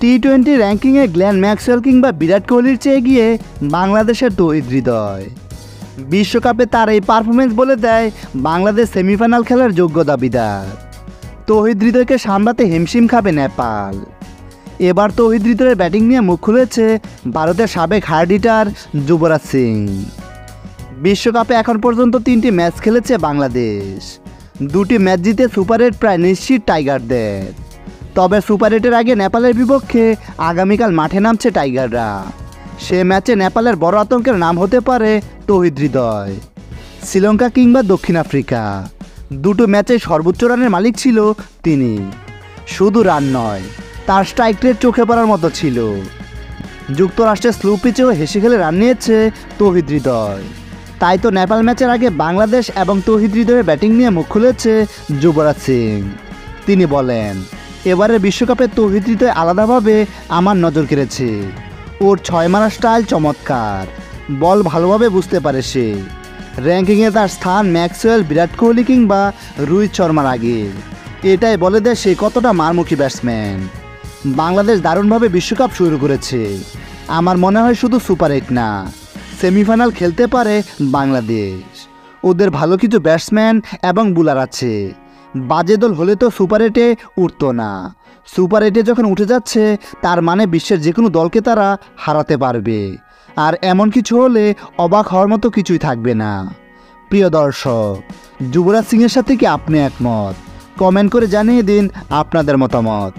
টি-20 র্যাঙ্কিংয়ে Glenn Maxwell কিংবা বিরাট কোহলির চেয়ে গিয়ে বাংলাদেশের তৌহিদ হৃদয়। বিশ্বকাপে তার এই পারফরমেন্স বলে দেয় বাংলাদেশ সেমিফাইনাল খেলার যোগ্য দাবিদার। তৌহিদ হৃদয়কে সামলাতে হিমশিম খাবে নেপাল। এবার তৌহিদ হৃদয়ের ব্যাটিং নিয়ে মুখ খুলেছে ভারতের সাবেক হার্ড হিটার যুবরাজ সিং। বিশ্বকাপে এখন পর্যন্ত 3টি ম্যাচ খেলেছে বাংলাদেশ। 2টি ম্যাচ জিতে সুপার 8 প্রায় নিশ্চিত টাইগারদের। তবে সুপার 8-এর আগে নেপালের বিপক্ষে আগামীকাল মাঠে নামছে টাইগাররা। সে ম্যাচে নেপালের বড় আতঙ্কের নাম হতে পারে তৌহিদ হৃদয়। শ্রীলঙ্কা কিংবা দক্ষিণ আফ্রিকা, দুটো ম্যাচে সর্বোচ্চ রানের মালিক ছিল তিনি। শুধু রান নয়, তার স্ট্রাইক রেট চোখে পড়ার মতো ছিল। যুক্তরাষ্ট্রের স্লো পিচেও হেসে খেলে রান নিয়েছে তৌহিদ হৃদয়। তাই তো নেপাল ম্যাচের আগে বাংলাদেশ এবং তৌহিদ হৃদয়ের ব্যাটিং নিয়ে মুখ খুলেছে যুবরাজ সিং। তিনি বলেন, এবারের বিশ্বকাপে তৌহিদ হৃদয় আলাদাভাবে আমার নজর কেড়েছে। ওর 6 মারা স্টাইল চমৎকার, বল ভালোভাবে বুঝতে পারে সে। র্যাঙ্কিংয়ে তার স্থান ম্যাক্সওয়েল, বিরাট কোহলি কিংবা রোহিত শর্মার আগে। এটাই বলে দেয় সে কতটা মারমুখী ব্যাটসম্যান। বাংলাদেশ দারুণভাবে বিশ্বকাপ শুরু করেছে। আমার মনে হয় শুধু সুপার 8 না, সেমিফাইনাল খেলতে পারে বাংলাদেশ। ওদের ভালো কিছু ব্যাটসম্যান এবং বোলার আছে। বাজে দল হলে তো সুপার 8-এ উঠতো না। সুপার 8-এ যখন উঠে যাচ্ছে তার মানে বিশ্বের যে কোনো দলকে তারা হারাতে পারবে। আর এমন কিছু হলে অবাক হওয়ার মতো কিছুই থাকবে না। প্রিয় দর্শক, যুবরাজ সিংয়ের সাথে কি আপনি একমত? কমেন্ট করে জানিয়ে দিন আপনাদের মতামত।